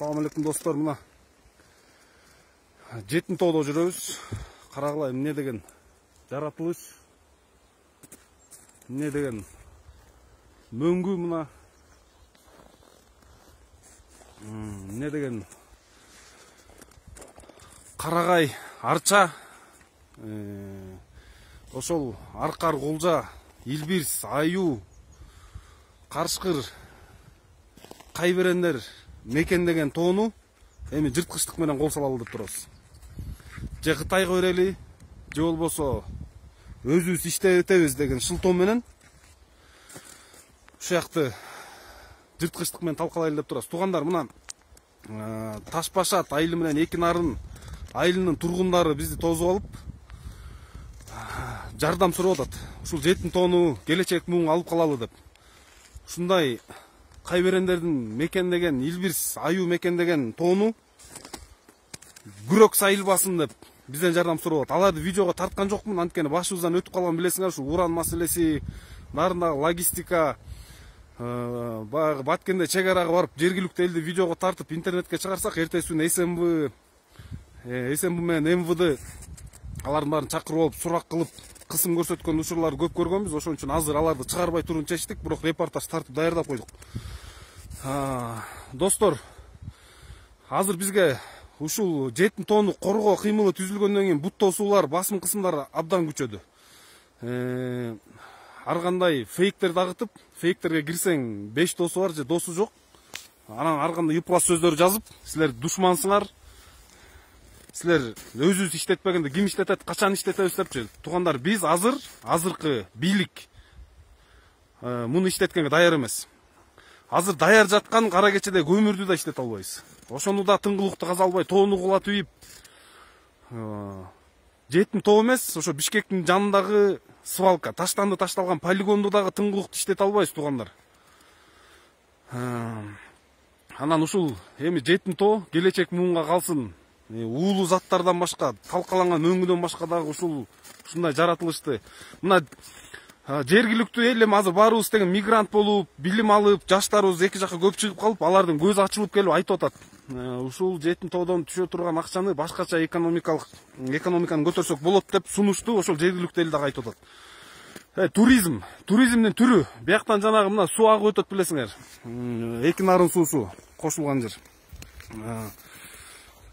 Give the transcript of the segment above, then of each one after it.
Assalamu alaikum dostlar, mына Жетин тоодо жүрөбүз. Карагылай эмне деген жаратылыш, эмне деген мөңгү, мына эмне деген карагай, арча, ошол аркар, кулжа, илбирс, аюу, карышкыр, кайберендер мекендеген тоону эми жырткычтык менен кол салалы деп турабыз. Же Кытайга берели, же болбосо өзүбүз иштетебиз деген шылтоо менен ушакты жырткычтык менен талкалайлы деп турабыз. Туугандар, мына Таш Башат айылы менен Эки Нарын айылынын тургундары бизди тосуп алып жардам сурап атат. Ушул жетин тоону келечек муң алып калалы деп. Ушундай кайберендердин мекендеген илбирс, аюу мекендеген тоону күрөк сайылбасын деп бизден жардам сурап атат. Аларды видеого тарткан жокмун, анткени башыбыздан өтүп калган, билесиңер, ушу уран маселеси, нарындагы логистика, баягы Баткенде чек арага барып жергиликтүү элди видеого тартып интернетке чыгарсак, эртеси күнү СМБ менен МВД алардын баарын чакырып алып сурак кылып кысым көрсөткөн учурларды көп көргөнбүз. Ошон үчүн азыр аларды чыгарбай турууну чечтик, бирок репортаж тартып даярдап койдук. Достор, азыр бизге ушул жетин тоону коргоо кыймылы түзүлгөндөн кийин бут тосуулар, басым кысымдар абдан күчөдү. Ар кандай фейктерди агытып, фейктерге кирсең 5 досу бар же досу жок. Анан ар кандай ыплас сөздөрдү жазып, силер душмансыңар, силер өзүбүз иштетпегенде ким иштетет, качан иштетебиз депчи. Туугандар, биз азыркы бийлик муну иштеткенге даяр эмес. Азыр даяр жаткан кара кечеде көмүрдү да иштете албайбыз. Ошону да тыңгылыкту каза албай, тоону кулатып ийип, жетин тоо эмес, ошо Бишкектин жанындагы свалка, таштанды ташталган полигонду дагы тыңгылыкту иштете албайбыз, туугандар. Анан ушул эми жетин тоо келечек муунга калсын. Уулуу заттардан башка, талкаланган мөңгүдөн башка дагы ушундай жаратылышты. Мына жергиликтүү эл эми азыр баарыбыз деген мигрант болуп, билим алып, жаштарыбыз эки жакка көп чыгып калып, алардын көзү ачылып келип айтып атат. Ушул жетин тоодон түшө турган акчаны башкача экономиканы көтөрсөк болот деп сунушту. Ошол жергиликтүү эл дагы айтып атат. Туризмдин түрү. Бияктан жанагы мына суу агып өтөт, билесиңер. Эки Нарын суусу кошулган жер.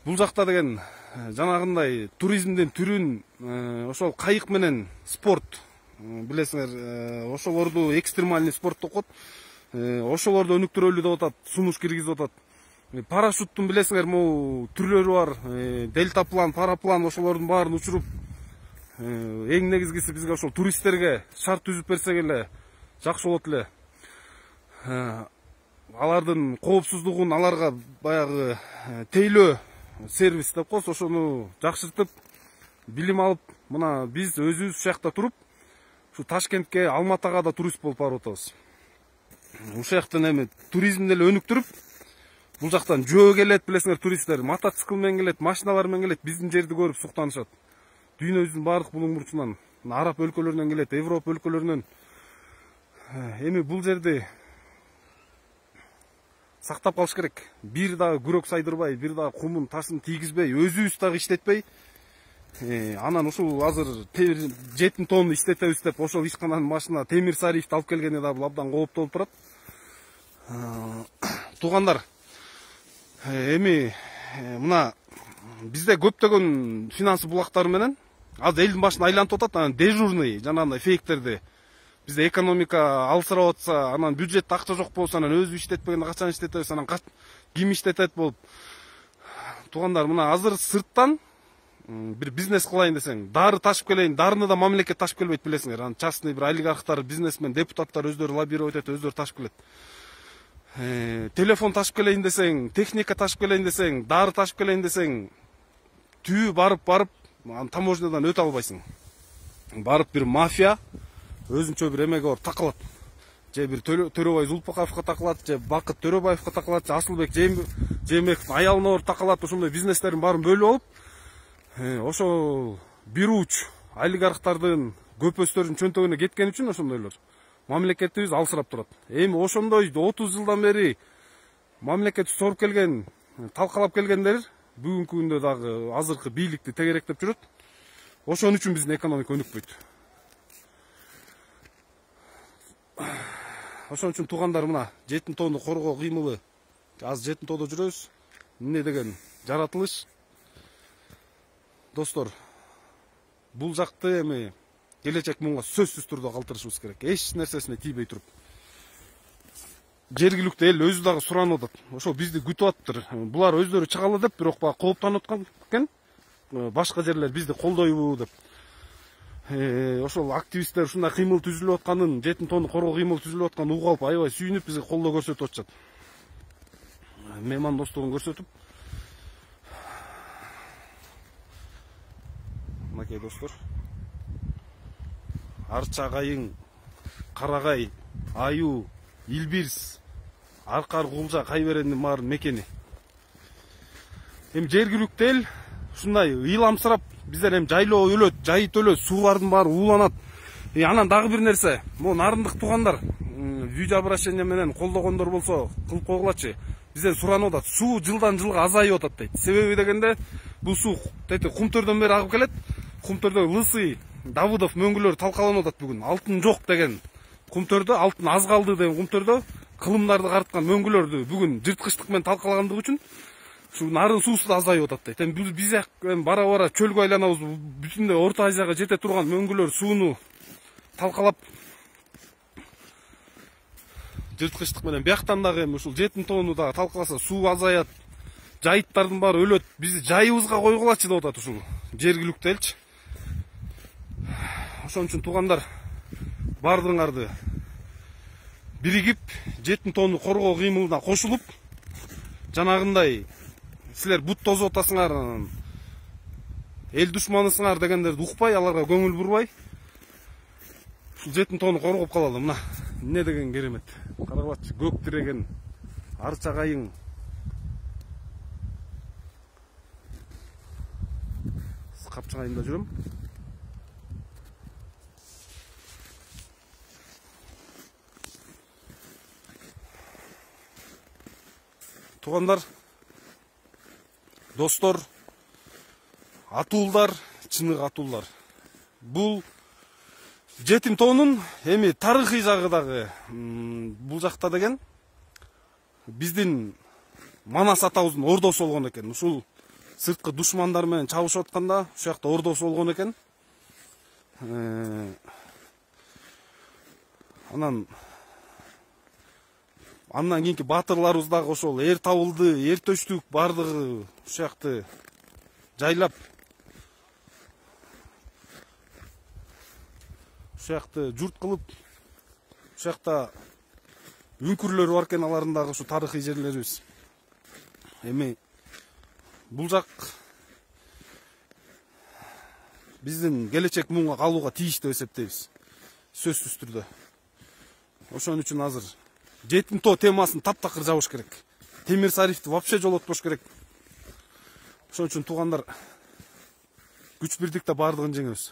Бул жакта деген жанагындай туризмдин түрүн ошол кайык менен спорт, билесиңер, ошолорду экстремальный спорт деп коет. Ошолорду өнүктүрөлү деп атат, сунуш киргизип атат. Парашюттун, билесиңер, могу түрлөрү бар. Дельтаплан, параплан, ошолордун баарын учуруп, эң негизгиси бизге ошол туристтерге шарт түзүп берсек эле жакшы болот эле. Алардын коопсуздугун, аларга баягы тейлөө сервис деп коебуз, ошону жакшыртып, билим алып, мына биз өзүбүз ушул жакта туруп, ушу Ташкентке, Алматага да турист болуп барып атабыз. Ушул жактан эми туризмди эле өнүктүрүп, бул жактан жөө келет, билесиңер, туристтер мотоцикл менен келет, машиналар менен келет, биздин жерди көрүп суктанышат. Дүйнөбүздүн баардык булуң бурчунан, араб өлкөлөрүнөн келет, Европа өлкөлөрүнөн. Эми бул жерди сактап калыш керек. Бир дагы күрөк сайдырбай, бир дагы кумун ташын тийгизбей, өзүбүз дагы иштетпей, анан ушул азыр жетин тоону иштетебиз деп ошол ишкананын башына Темир Сариевди алып келгени да бул абдан кооптуу болуп турат. Туугандар, эми мына бизде көптөгөн финансы булактары менен азыр элдин башын айлантып атат. Анан дежурный жанагындай фейктерди бизде экономика алсырап атса, анан бюджетте акча жок болсо, анан өзү иштетпегенде качан иштетебиз, анан ким иштетет болуп. Туугандар, мына азыр сырттан бир бизнес кылайын десең, дары ташып келейин, дарыны да мамлекет ташып келбейт, билесиңер. Анан частный бир олигархтар, бизнесмен, депутаттар өздөрү лоббировать этип, өздөрү ташып келет. Телефон ташып келейин десең, техника ташып келейин десең, дары ташып келейин десең, түбү барып, таможнядан өтө албайсың. Барып бир мафия өзүнчө бир эмеге барып такалат. Же бир Төрөбай Зулпакаевга такалат, же Бакыт Төрөбаевга такалат, же Асылбек Жээнбековдун аялына барып такалат. Ошондой бизнестердин баарын бөлүп алып, ошол бир уч олигархтардын көпөстөрдүн чөнтөгүнө кеткен үчүн ошондойлор мамлекетибиз алсырап турат. Эми ошондой 30 жылдан бери мамлекет соруп келген талкалап келгендер бүгүнкү күндө дагы азыркы бийликти тегеректеп жүрөт. Ошон үчүн биздин экономика өнүкпөйт. Ошон үчүн туугандар, мына жетим тоону коргоо кыймылы, азыр жетим тоодо жүрөбүз. Эмне деген жаратылыш. Достор, бул жакты эми келечек мунга сөзсүз түрдө калтырышыбыз керек. Эч нерсесине тийбей туруп. Жергиликтүү эл өзү дагы суранып атат. Ошо бизди күтүп атыптыр. Булар өздөрү чыгалы деп, бирок баягы кооптонуп аткан экен. Башка жерлер бизди колдойбу деп. Ошол активисттер ушундай кыймыл түзүлүп атканын, жетим тоону коргоо кыймыл түзүлүп атканын угуп алып, аябай сүйүнүп бизге колдоо көрсөтүп атышат. Меймандостугун көрсөтүп. Мынакей достор. Арча кайың, Карагай, Аюу, Илбирс, Аркар, Кулжа, Кайберендин баарын мекени. Эми жергиликтүү эл ушундай ыйламсырап, биздер эми жайлоо өлөт, жайыт өлөт, суулардын баары ууланат. Анан дагы бир нерсе, могу нарындык туугандар видеообращение менен колдогондор болсо кылып койгулачы. Бизден суранып атат. Суу жылдан жылга азайып атат дейт. Себеби дегенде, бул суу Кумтөрдөн бери агып келет. Кумтөрдө Лысый, Давыдов мөңгүлөр талкаланып атат бүгүн. Алтын жок деген Кумтөрдө, алтын аз калды деген Кумтөрдө кылымдарды карыткан мөңгүлөрдү бүгүн жырткычтык менен талкалагандыгы үчүн ушу нарын суусу да азайып атат дейт. Эми биз бара чөлгө айланабыз. Бүтүндөй Орто Азияга жете турган мөңгүлөр сууну талкалап жырткычтык менен бияктан дагы эми ушул жетим тоону дагы талкаласа суу азаят, жайыттардын баары өлөт. Бизди жайыбызга койгулачы деп атат ушул жергиликтүү элчи. Ошон үчүн туугандар, бардыгыңарды биригип, жетим тоону коргоо кыймылына кошулуп, жанагындай силер бут тозуп атасыңар, эл душманысыңар дегендерди укпай, аларга көңүл бурбай, ушул жетим тоону коргоп калалы. Мына эмне деген керемет. Карагылачы, көк тиреген Арча кайың. Капчыгайында жүрөм. Туугандар, достор, атуулдар, чыныгы атуулар. Бул жетим тоонун эми тарыхый жагы дагы бул жакта деген биздин Манас атабыздын ордосу болгон экен. Ушул сырткы душмандар менен чабышып атканда ушул жакта ордосу болгон экен. Андан кийинки баатырларыбыз дагы ошол эр табылды, эр төштүк бардыгы ушул жакты жайлап, ушул жакты журт кылып, ушул жакта үңкүрлөр бар экен, алардын дагы ушу тарыхый жерлерибиз. Эми бул жак биздин келечек муңга калууга тийиштүү деп эсептейбиз. Сөзсүз түрдө. Ошон үчүн азыр жетим тоо темасын таптакыр жабыш керек. Темир Сариевди вообще жолотпош керек. Ошон үчүн туугандар, күч бирдикте бардыгын жеңебиз.